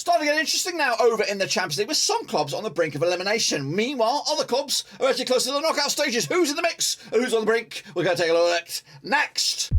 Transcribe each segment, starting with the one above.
Starting to get interesting now over in the Champions League with some clubs on the brink of elimination. Meanwhile, other clubs are actually close to the knockout stages. Who's in the mix and who's on the brink? We're going to take a look at next.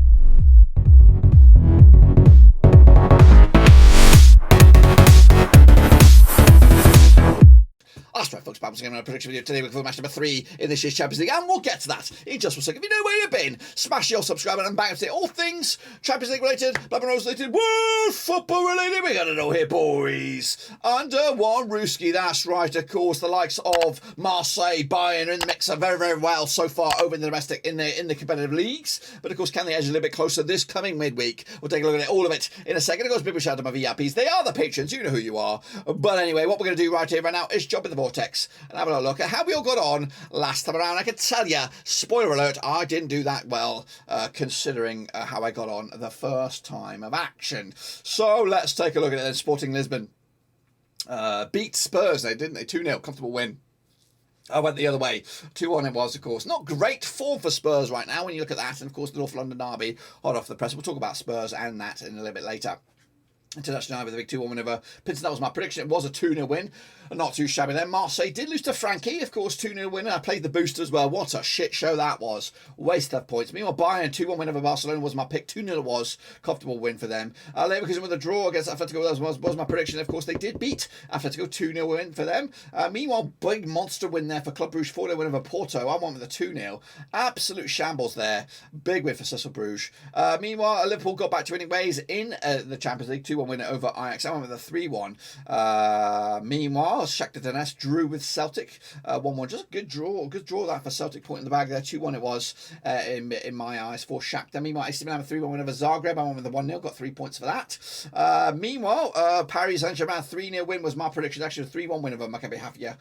That's right, folks. Babbles again on a prediction video today. We're for match number 3 in this year's Champions League, and we'll get to that in just a second. If you know where you've been, smash your subscribe button and bang up to all things Champions League related, Black and Rose related, world football related. We got to know here, boys. Under one Ruski, that's right. Of course, the likes of Marseille, Bayern are in the mix are very, very well so far over in the domestic in the competitive leagues. But of course, can they edge a little bit closer this coming midweek? We'll take a look at all of it in a second. Of course, big shout out to my VIPs. They are the patrons. You know who you are. But anyway, what we're going to do right here, right now, is jump in the vortex and have a look at how we all got on last time around. I can tell you, spoiler alert, I didn't do that well, considering how I got on the first time of action. So let's take a look at it. Sporting Lisbon beat Spurs, didn't they? 2-0, comfortable win. I went the other way. 2-1 it was, of course. Not great form for Spurs right now when you look at that. And, of course, the North London derby, hot off the press. We'll talk about Spurs and that in a little bit later. International with a big 2-1 win over Plzeň. That was my prediction. It was a 2-0 win. Not too shabby then. Marseille did lose to Frankie, of course, 2-0 win. I played the booster as well. What a shit show that was. Waste of points. Meanwhile, Bayern, 2-1 win over Barcelona was my pick. 2-0 it was. Comfortable win for them. Leverkusen with a draw against Atlético was my prediction. Of course, they did beat Atlético. 2-0 win for them. Meanwhile, big monster win there for Club Brugge. 4-0 win over Porto. I went with a 2-0. Absolute shambles there. Big win for Cecil Bruges. Meanwhile, Liverpool got back to winning ways in the Champions League. 2-1 win over Ajax. I went with a 3-1. Meanwhile, Shakhtar Donetsk drew with Celtic. 1-1. Just a good draw. Good draw that for Celtic. Point in the bag there. 2-1 it was in my eyes for Shakhtar. Meanwhile, AC Milan 3-1 win over Zagreb. I went with the 1-0. Got 3 points for that. Meanwhile, Paris Saint-Germain 3-0 win was my prediction. Actually, a 3-1 win over Maccabi Haifa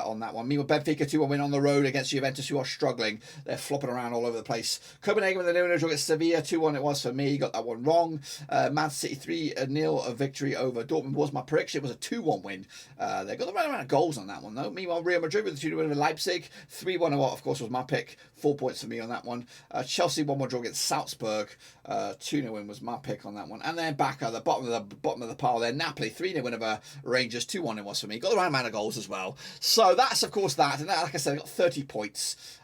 on that one. Meanwhile, Benfica 2-1 win on the road against Juventus, who are struggling. They're flopping around all over the place. Copenhagen with a 0-0 draw against Sevilla. 2-1 it was for me. Got that one wrong. Man City 3-0 victory over Dortmund was my prediction. It was a 2-1 win. They got the right amount of goals on that one, though. Meanwhile, Real Madrid with the 2-0 win over Leipzig. 3-1 of course, was my pick. 4 points for me on that one. Chelsea 1-1 draw against Salzburg. 2-0 win was my pick on that one. And then back at the bottom of the pile there, Napoli 3-0 win over Rangers. 2-1 it was for me. Got the right amount of goals as well. So that's, of course, that. And that, like I said, I got 30 points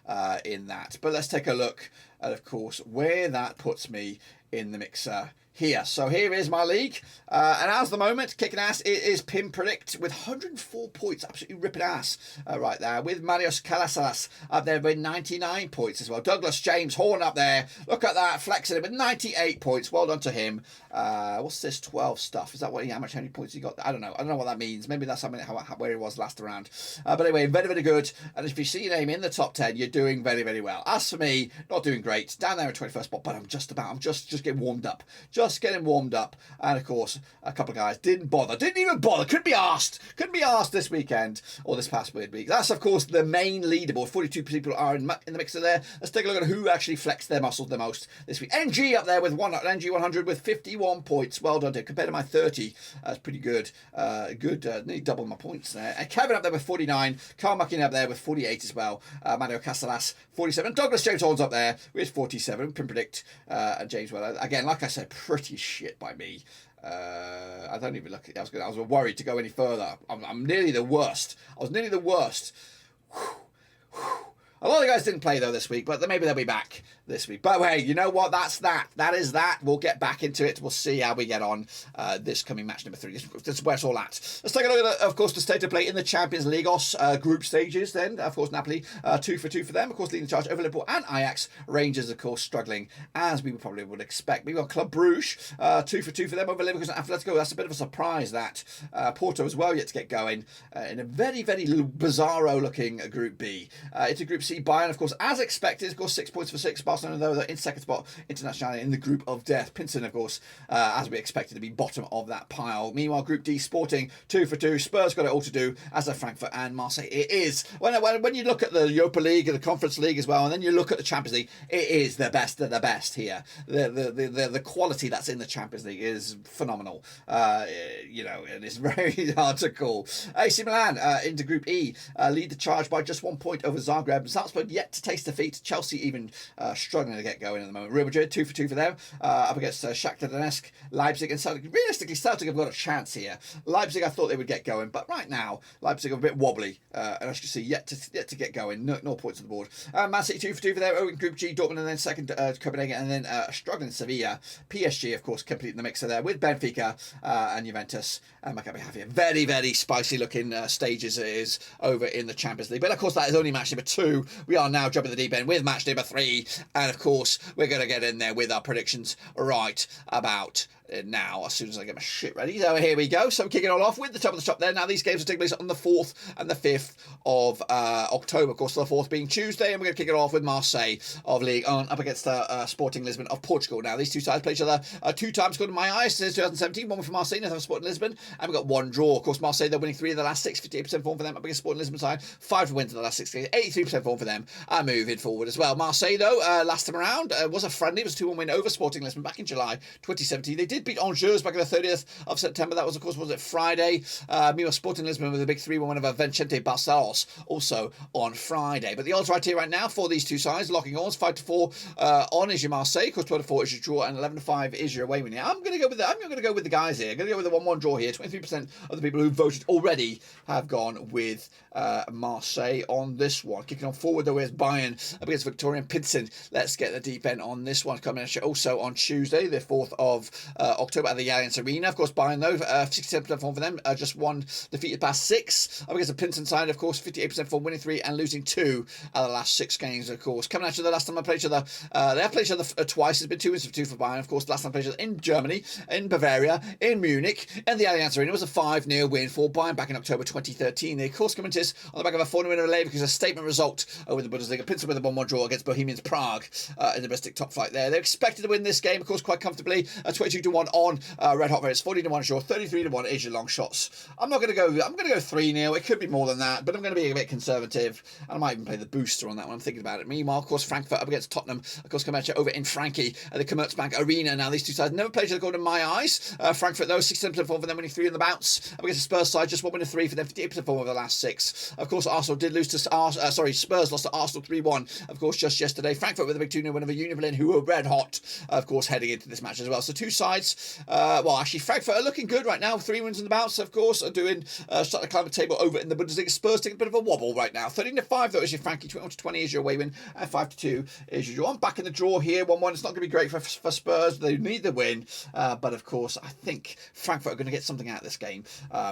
in that. But let's take a look at, of course, where that puts me in the mixer here. So here is my league. And as the moment, kicking ass, it is Pim Predict with 104 points. Absolutely ripping ass right there. With Marius Calasas up there with 99 points as well. Douglas James Horn up there. Look at that, flexing it with 98 points. Well done to him. What's this 12 stuff? Is that how many points he got? I don't know. I don't know what that means. Maybe that's where he was last round. But anyway, very, very good. And if you see your name in the top 10, you're doing very, very well. As for me, not doing great. Down there at 21st spot, but I'm just getting warmed up. Just getting warmed up. And of course, a couple of guys didn't even bother. Couldn't be asked this weekend or this past week. That's, of course, the main leaderboard. 42 people are in the mixer there. Let's take a look at who actually flexed their muscles the most this week. NG up there with NG 100 with 51 points. Well done, dude. Compared to my 30, that's pretty good. Nearly double my points there. And Kevin up there with 49. Carl Muckin up there with 48 as well. Mario Casalas 47. Douglas James Horns up there with 47. Pim Predict and James Weller. Again, like I said, pretty shit by me. I don't even look. I was worried to go any further. I'm nearly the worst. I was nearly the worst. A lot of the guys didn't play though this week, but maybe they'll be back this week. But hey, you know what? That's that. That is that. We'll get back into it. We'll see how we get on this coming match number 3. This is where it's all at. Let's take a look at, of course, the state of play in the Champions League group stages. Then, of course, Napoli 2 for 2 for them. Of course, leading the charge over Liverpool and Ajax. Rangers, of course, struggling as we probably would expect. We've got Club Brugge 2 for 2 for them over Leverkusen and Atlético. That's a bit of a surprise. That Porto as well yet to get going in a very, very bizarro looking Group B. Into Group C, Bayern, of course, as expected, of course, 6 points for 6. Barcelona, though, they're in second spot internationally in the group of death. Plzeň, of course, as we expected, to be bottom of that pile. Meanwhile, Group D, Sporting 2 for 2. Spurs got it all to do, as are Frankfurt and Marseille. It is when you look at the Europa League and the Conference League as well, and then you look at the Champions League, it is the best of the best here. The quality that's in the Champions League is phenomenal. And it's very hard to call. AC Milan into Group E lead the charge by just 1 point over Zagreb. Salzburg yet to taste defeat. Chelsea even struggling to get going at the moment. Real Madrid 2 for 2 for them. Up against Shakhtar Donetsk, Leipzig and Celtic. Realistically, Celtic have got a chance here. Leipzig, I thought they would get going, but right now Leipzig are a bit wobbly, and as you can see, yet to get going. No points on the board. Man City 2 for 2 for them. In Group G, Dortmund, and then second Copenhagen, and then struggling Sevilla. PSG, of course, completing the mixer there with Benfica and Juventus and Maccabi Haifa. Very, very spicy looking stages it is over in the Champions League. But of course, that is only match number 2. We are now jumping the deep end with match number 3, and of course, we're going to get in there with our predictions right about now, as soon as I get my shit ready. So here we go. So kicking it all off with the top of the shop there. Now these games will take place on the 4th and the 5th of October. Of course, the 4th being Tuesday, and we're going to kick it off with Marseille of Ligue 1 up against Sporting Lisbon of Portugal. Now these two sides play each other 2 times, according to my eyes, since 2017. One for Marseille, another for Sporting Lisbon, and we've got 1 draw. Of course, Marseille, they're winning 3 of the last 6, 58% form for them up against Sporting Lisbon side, 5 wins in the last 6 games, 83% form for them, and moving forward as well. Marseille, though, last time around was a friendly. It was a 2-1 win over Sporting Lisbon back in July 2017. They did beat Angers back in the 30th of September. That was, of course, was it Friday? Meanwhile, Sporting Lisbon with a big 3-1 win over Vicente Barcelos also on Friday. But the odds right here right now for these two sides, locking odds 5-4 on is your Marseille, of course 12-4 is your draw, and 11-5 is your away win here. I'm going to go with the guys here. I'm going to go with the 1-1 draw here. 23% of the people who voted already have gone with Marseille on this one. Kicking on forward though is Bayern up against Viktoria and Plzeň. Let's get the deep end on this one. Coming at you also on Tuesday, the 4th of October at the Allianz Arena. Of course, Bayern though, 67% form for them, just 1 defeated past 6. Up against the Plzeň side, of course, 58% form, winning 3 and losing 2 out of the last 6 games, of course. Coming at you the last time I played each other, they have played each other twice. It's been 2 wins for 2 for Bayern. Of course, the last time I played each other in Germany, in Bavaria, in Munich, and the Allianz Arena was a 5-0 win for Bayern back in October 2013. They, of course, coming to this on the back of a 4-0 win over Leverkusen, a statement result over the Bundesliga. Plzeň with a 1-1 draw against Bohemians Prague in the domestic top flight there. They're expected to win this game, of course, quite comfortably. 22-1 on Red Hot Favorites, 40-1 sure, 33-1 is your long shots. I'm going to go 3-0. It could be more than that, but I'm going to be a bit conservative, and I might even play the booster on that one. I'm thinking about it. Meanwhile, of course, Frankfurt up against Tottenham, of course, coming at you over in Frankie at the Commerzbank Arena. Now these two sides never played each other, according to my eyes. Frankfurt though, 67% form for them, winning 3 in the bounce. Up against the Spurs side, just 1 win and 3 for them, 58% form over the last 6. Of course, Arsenal did lose to Spurs lost to Arsenal 3-1. Of course, just yesterday, Frankfurt with a big 2-0 win over Union Berlin, who were red hot, of course, heading into this match as well. So two sides, well, actually, Frankfurt are looking good right now. 3 wins in the bounce, of course, are doing starting to climb the table over in the Bundesliga. Spurs taking a bit of a wobble right now. 13-5 though is your Frankie, 21-20 is your away win, and 5-2 is your draw. I'm back in the draw here. 1-1. It's not going to be great for Spurs. They need the win, but of course, I think Frankfurt are going to get something out of this game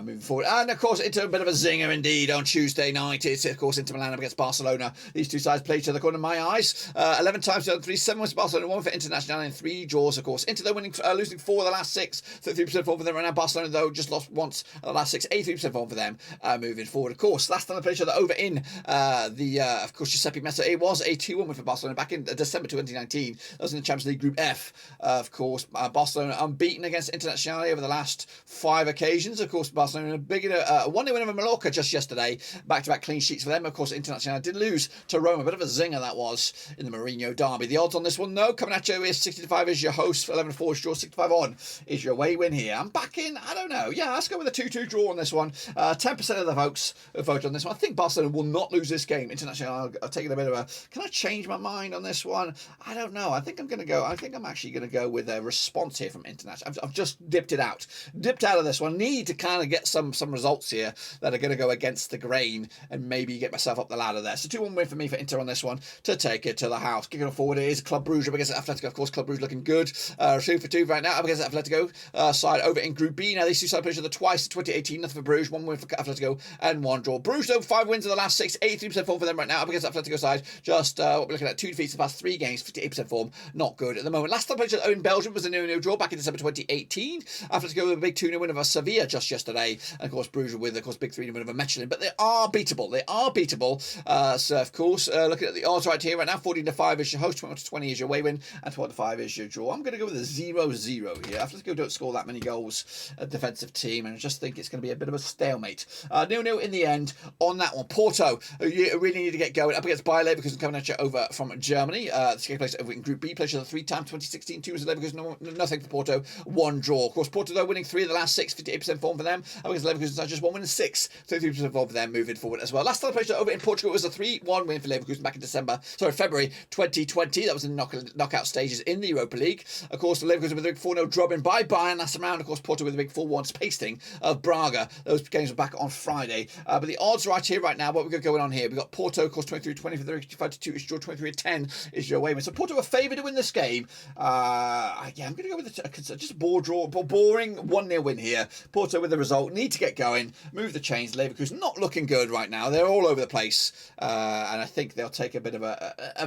moving forward. And of course, into a bit of a zinger indeed on Tuesday night. It's of course Inter Milan against Barcelona. These two sides play each other, according to my eyes. 11 times to 3, 7 wins for Barcelona, 1 for International, and 3 draws, of course. Inter though winning, losing 4 of the last 6, 33% form for them right now. Barcelona though just lost once of the last 6, 83% form for them moving forward. Of course, last time they played each other over in of course, Giuseppe Meazza, it was a 2-1 win for Barcelona back in December 2019. That was in the Champions League Group F. Of course, Barcelona unbeaten against International over the last 5 occasions. Of course, Barcelona big 1-0 win over Mallorca just yesterday. Back-to-back clean sheets for them. Of course, International did lose to Roma. A bit of a zinger that was in the Mourinho derby. The odds on this one, though, coming at you is 60-5 is your host, 11-4 is draw, 65 on is your away win here. I'm back in, I don't know. Yeah, let's go with a 2-2 draw on this one. 10% of the votes have voted on this one. I think Barcelona will not lose this game. International are taking a bit of a... Can I change my mind on this one? I don't know. I think I'm actually going to go with a response here from International. I've just dipped out of this one. Need to kind of get some results here that are going to go against the grain and maybe get myself up the ladder there. So 2-1 win for me for Inter on this one to take it to the house. Kicking on forward, it is Club Brugge up against Atlético. Of course, Club Brugge looking good. 2-2 right now up against Atlético side over in Group B. Now these two sides played each other twice in 2018. Nothing for Brugge. 1 win for Atlético and 1 draw. Brugge though 5 wins in the last 6, 83% form for them right now up against Atlético side. Just what we're looking at, 2 defeats in the past 3 games, 58% form. Not good at the moment. Last time played each other in Belgium was a 0-0 draw back in December 2018. Atlético with a big 2-0 win over Sevilla just yesterday. And of course Brugge with of course big 3-0 win over München. But they are beatable. So of course looking at the odds right here right now, 14-5 is your host, 20-20 is your away win, and 12-5 is your draw. I'm going to go with a 0-0 0 here. Atletico don't score that many goals, a defensive team, and I just think it's going to be a bit of a stalemate. 0-0 in the end on that one. Porto, you really need to get going up against Bayer Leverkusen coming at you over from Germany. This takes place over in Group B, played 3 times, 2016, 2 was Leverkusen, nothing for Porto, 1 draw. Of course, Porto though winning 3 of the last 6, 58% form for them. Up against Leverkusen, just 1 win and 6, 33% form for them moving forward as well. Last time played over in Portugal was a 3-1 win for Leverkusen back in February 2020. That was in the knockout stages in the Europa League. Of course, Leverkusen with a big 4-0 drubbing by Bayern last round. Of course, Porto with a big 4-1 pasting of Brugge. Those games were back on Friday. But the odds right here, right now, what we've got going on here, we've got Porto, of course, 23-20 for the 55-2 is draw, 23-10 is your away win. So Porto are favoured to win this game. I'm going to go with just a boring 1-0 win here. Porto with the result, need to get going, move the chains. Leverkusen not looking good right now. They're all over the place. And I think they'll take a bit of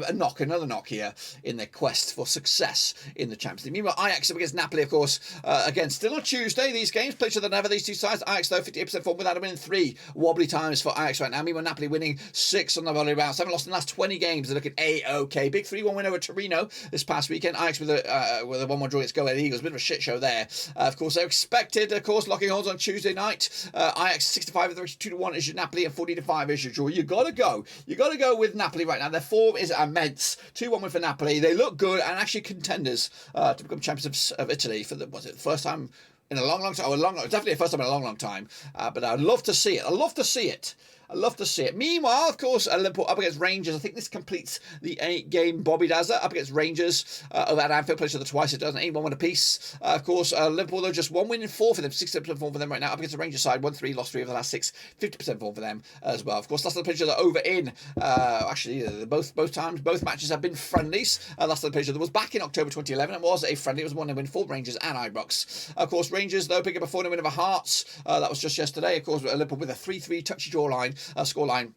another knock here in their quest for success in the Champions League. Meanwhile, Ajax up against Napoli, of course, again, still on Tuesday. These games played each other never, these two sides. Ajax, though, 58% form without a win, 3 wobbly times for Ajax right now. Meanwhile, Napoli winning 6 on the volley rounds. Haven't lost in the last 20 games. They're looking A-OK. Big 3-1 win over Torino this past weekend. Ajax with a 1-1 draw against Go Ahead Eagles. A bit of a shit show there. Of course, they're expected, of course, locking horns on Tuesday night. Ajax 65 of the 2-1 is your Napoli and 40-5 is your draw. You got to go. You got to go with Napoli right now. Their form is immense. 2-1 win for Napoli. They look good and actually contenders to become champions of Italy for the first time in a long time. Definitely the first time in a long time. But I'd love to see it. I'd love to see it. Meanwhile, of course, Liverpool up against Rangers. I think this completes the 8-game Bobby Dazza up against Rangers over at Anfield. Played each other twice. It doesn't 8-1 win apiece. Of course, Liverpool though just 1 win and 4 for them. 60% form for them right now. Up against the Rangers side, 1-3, lost 3 of the last 6. 50% form for them as well. Of course, last time played each other over in. Both matches have been friendlies. Last time played each other was back in October 2011. It was a friendly. It was 1-1 win for Rangers and Ibrox. Of course, Rangers though pick up a 4-0 win over Hearts. That was just yesterday. Of course, Liverpool with a 3-3 touchy draw line scoreline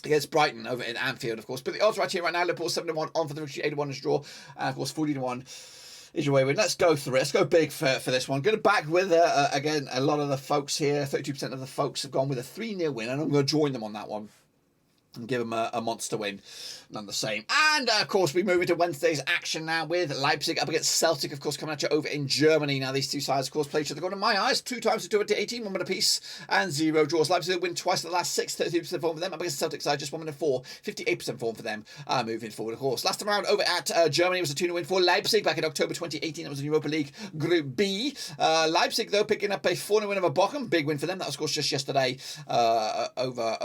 against Brighton over in Anfield, of course. But the odds right here right now, Liverpool 7-1 on for the 8-1 is draw, and of course 40-1 is your way win. Let's go through it. Let's go big for this one. Going to back with again a lot of the folks here. 32% of the folks have gone with a 3-0 win, and I'm going to join them on that one and give them a monster win. None the same. And of course, we move into Wednesday's action now with Leipzig up against Celtic, of course, coming at you over in Germany. Now, these two sides, of course, play each other. Going to my eyes, 2 times to 2018, 1 win apiece, and 0 draws. Leipzig win twice in the last 6, 33% form for them. Up against Celtic side, just 1 win and 4, 58% form for them moving forward, of course. Last time around over at Germany was a 2-0 win for Leipzig back in October 2018. That was in Europa League Group B. Leipzig, though, picking up a 4-0 win over Bochum. Big win for them. That was, of course, just yesterday over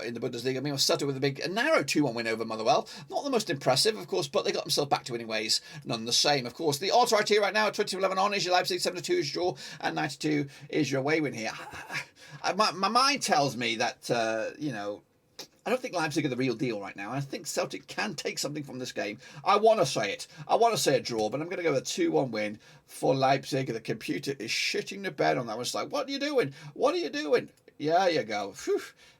in the Bundesliga. I mean, Celtic with a narrow 2-1 win over Motherwell. Not the most impressive, of course, but they got themselves back to winning ways none the same. Of course, the odds right here right now, 20-11 on is your Leipzig, 7-2 is your draw, and 92 is your away win here. My mind tells me that, I don't think Leipzig are the real deal right now. I think Celtic can take something from this game. I want to say it. I want to say a draw, but I'm going to go with a 2-1 win for Leipzig. The computer is shitting the bed on that one. It's like, what are you doing? What are you doing? Yeah, you go.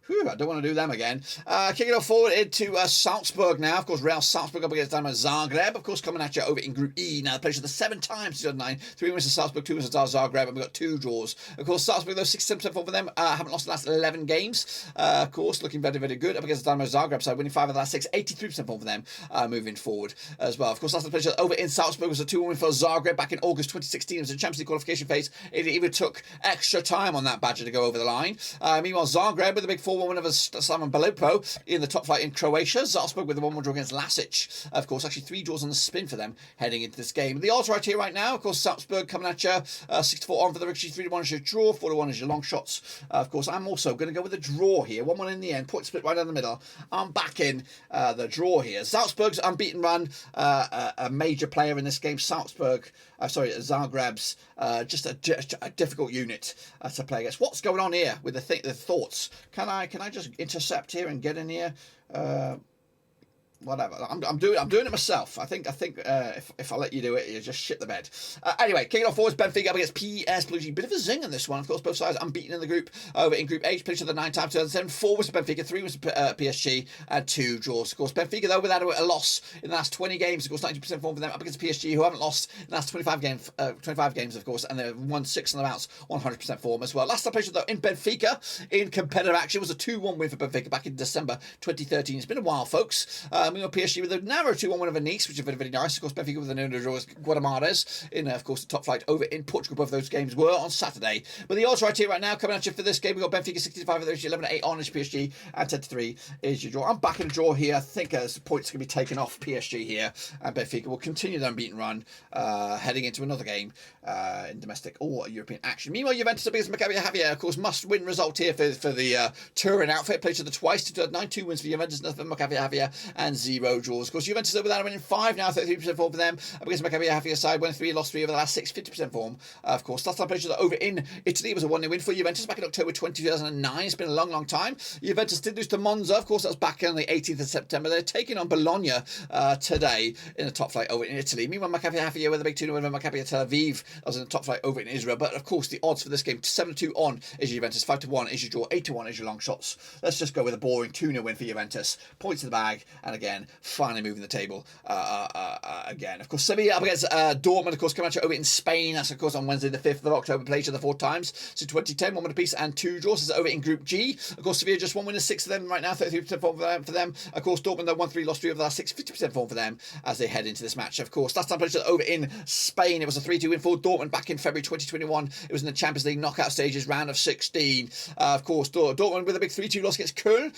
I don't want to do them again. Kicking it off forward into Salzburg now. Of course, Real Salzburg up against Dinamo Zagreb. Of course, coming at you over in Group E. Now, they played each other 7 times, 2009. 3 wins to Salzburg, 2 wins to Zagreb, and we've got 2 draws. Of course, Salzburg, though, 67% form for them. Haven't lost the last 11 games. Of course, looking very, very good. Up against the Dinamo Zagreb side, winning 5 of the last 6. 83% form for them moving forward as well. Of course, last time played over in Salzburg was a 2-1 win for Zagreb back in August 2016. It was a Champions League qualification phase. It even took extra time on that badger to go over the line. Meanwhile, Zagreb with a big 4-1 win over Simon Belepo in the top flight in Croatia. Salzburg with a 1-1 draw against Lasic. Of course, actually 3 draws on the spin for them heading into this game. The odds right here right now, of course, Salzburg coming at you. 6-4 on for the Ricci. 3-1 is your draw. 4-1 is your long shots. Of course, I'm also going to go with a draw here. 1-1 in the end. Point split right down the middle. I'm backing the draw here. Salzburg's unbeaten run. A major player in this game. Zagreb's just a difficult unit to play against. What's going on here with the thoughts? Can I just intercept here and get in here? Whatever. I'm doing it myself. I think if I let you do it, you just shit the bed. Anyway, kicking off forwards, Benfica up against PS Plzeň. Bit of a zing in this one. Of course, both sides unbeaten in the group. Over in Group H, played each other 9 times, 2007. 4 was to Benfica, 3 was to PSG, and 2 draws. Of course, Benfica, though, without a loss in the last 20 games. Of course, 90% form for them up against PSG, who haven't lost in the last 25 games, of course, and they've won 6 on the bounce, 100% form as well. Last time played, though, in Benfica, in competitive action, was a 2-1 win for Benfica back in December 2013. It's been a while, folks. We got PSG with a narrow 2-1 win over Nice, which is very, very nice. Of course, Benfica with a no draw as Guadamares in, of course, the top flight over in Portugal. Both of those games were on Saturday. But the odds right here, right now, coming at you for this game, we got Benfica 65 of those, 11-8 on is PSG, and 10-3 is your draw. I'm back in the draw here. I think as points going to be taken off PSG here, and Benfica will continue their unbeaten run, heading into another game in domestic or European action. Meanwhile, Juventus against Maccabi Haifa, of course, must-win result here for the Turin outfit. Played to the twice, 2 wins for Juventus, nothing for Maccabi Haifa, and 0 draws. Of course, Juventus over there winning 5 now, 33% form for them. Against Maccabi Haifa side, won 3, lost 3 over the last 6, 50% form. Of course, last time played over in Italy, it was a 1-0 win for Juventus back in October 2009. It's been a long, long time. Juventus did lose to Monza, of course, that was back on the 18th of September. They're taking on Bologna today in the top flight over in Italy. Meanwhile, Maccabi Haifa with a big 2-0 win over Maccabi Tel Aviv. That was in the top flight over in Israel. But of course, the odds for this game 7-2 on is Juventus, 5-1 is your draw, 8-1 is your long shots. Let's just go with a boring 2-0 win for Juventus. Points in the bag, and again, finally moving the table again. Of course, Sevilla up against Dortmund, of course, coming at you over in Spain. That's, of course, on Wednesday, the 5th of October. Played each other 4 times. So 2010, 1 win apiece and 2 draws. This is over in Group G. Of course, Sevilla just 1 win and 6 of them right now, 33% form for them. Of course, Dortmund, though, 1-3, lost 3 over the last 6, 50% form for them as they head into this match. Of course, last time played each other over in Spain, it was a 3-2 win for Dortmund back in February 2021. It was in the Champions League knockout stages, round of 16. Of course, Dortmund with a big 3-2 loss against Köln.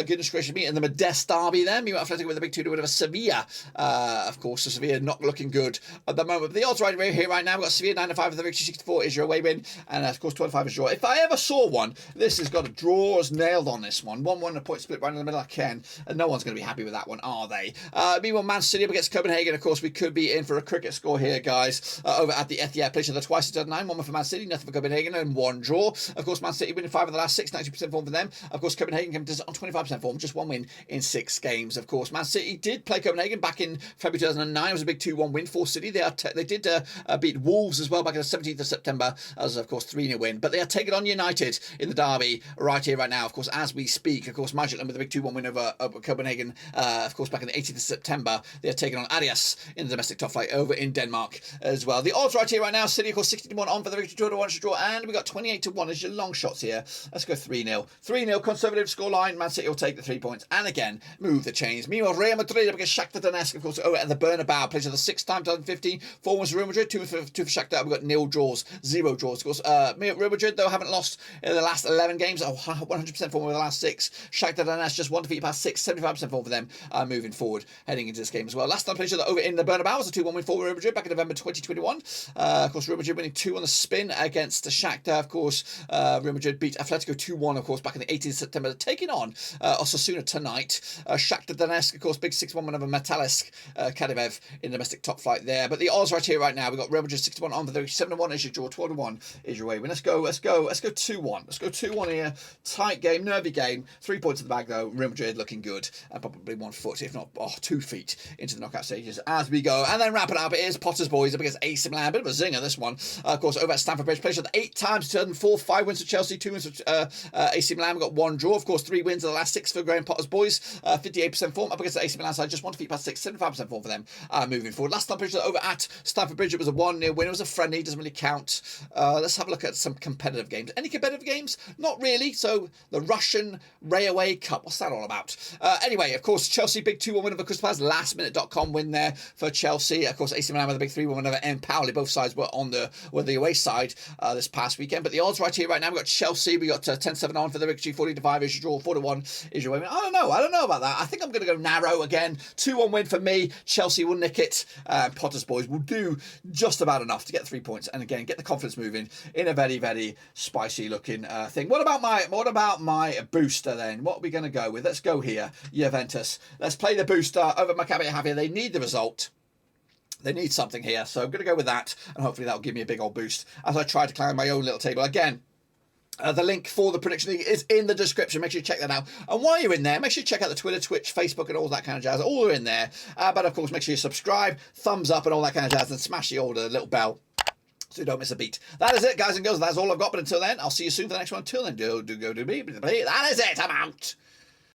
Goodness gracious me, and the Modest derby there. Meanwhile, Atletico with a big 2-2 win over Sevilla. Of course, so Sevilla not looking good at the moment. But the odds right here right now, we've got Sevilla 9-5 with the victory, 64 is your away win, and of course 25 is your draw. If I ever saw one, this has got a draws nailed on this one. 1-1, a point split right in the middle I can, and no one's going to be happy with that one, are they? Meanwhile, Man City up against Copenhagen. Of course, we could be in for a cricket score here, guys. Over at the Etihad, played the twice 2009, 1 for Man City, nothing for Copenhagen, and 1 draw. Of course, Man City winning 5 of the last 6, 90% form for them. Of course, Copenhagen came on 25% form, just 1 win in 6 games. Of course, Man City did play Copenhagen back in February 2009. It was a big 2-1 win for City. They did beat Wolves as well back on the 17th of September, as of course 3-0 win. But they are taking on United in the derby right here, right now. Of course, as we speak, of course, Midtjylland with a big 2-1 win over Copenhagen. Of course, back on the 18th of September, they are taking on Ajax in the domestic top flight over in Denmark as well. The odds right here, right now, City, of course, 61 on for the victory, 2-1 draw, and we got 28-1 as your long shots here. Let's go 3-0. 3-0, conservative scoreline. Man City will take the 3 points, and again, move the chains. Meanwhile, Real Madrid up against Shakhtar Donetsk, of course, over at the Bernabeu. Plays for the 6th time, 2015. 4 wins for Real Madrid, 2 for Shakhtar. We've got 0 draws, 0 draws. Of course, Real Madrid, though, haven't lost in the last 11 games. 100% form over the last 6. Shakhtar Donetsk just 1 defeat past 6, 75% form for them moving forward, heading into this game as well. Last time played each other over in the Bernabeu was a 2-1 win for Real Madrid back in November 2021. Of course, Real Madrid winning 2 on the spin against Shakhtar. Of course, Real Madrid beat Atlético 2-1, of course, back in the 18th of September, taking on Osasuna tonight. Shakhtar Donetsk, of course, big 6-1 win over Metalisk Kadivev in domestic top flight there. But the odds right here, right now, we've got Real Madrid 61 on for the 7-1 is your draw, 12-1 is your way win. Let's go 2-1. Let's go 2-1 here. Tight game, nervy game. 3 points in the bag, though. Real Madrid looking good, and probably 1 foot, if not 2 feet, into the knockout stages as we go. And then wrapping up, it is Potter's Boys up against AC Milan. Bit of a zinger, this one. Of course, over at Stamford Bridge, played 8 times, 2004, 5 wins for Chelsea, 2 wins for AC Milan. We've got 1 draw. Of course, 3 wins in the last 6 for Graham Potter's Boys. 58% form up against the AC Milan side. Just 1 defeat past 6, 75% form for them moving forward. Last time played over at Stamford Bridge, it was a 1-0 win. It was a friendly, doesn't really count. Let's have a look at some competitive games. Any competitive games? Not really. So the Russian Railway Cup, what's that all about? Anyway, of course, Chelsea big 2-1 win over Crystal Palace. Lastminute.com win there for Chelsea. Of course, AC Milan with a big 3-1 win over Pauli. Both sides were on the away side this past weekend. But the odds right here, right now, we've got Chelsea. We got 10-7 on for the victory. 40-5 is your draw. 4-1 is your way win. I don't know about that. I think I'm going to go narrow again. 2-1 win for me. Chelsea will nick it. Potter's Boys will do just about enough to get 3 points, and again get the confidence moving in a very, very spicy looking thing. What about my booster then? What are we going to go with? Let's go here, Juventus. Let's play the booster over Maccabi Haifa. They need the result. They need something here, so I'm going to go with that, and hopefully that'll give me a big old boost as I try to climb my own little table again. The link for the prediction league is in the description. Make sure you check that out. And while you're in there, make sure you check out the Twitter, Twitch, Facebook, and all that kind of jazz. All are in there. But of course, make sure you subscribe, thumbs up, and all that kind of jazz, and smash the old little bell so you don't miss a beat. That is it, guys and girls. That's all I've got. But until then, I'll see you soon for the next one. Until then, do go to me. That is it. I'm out.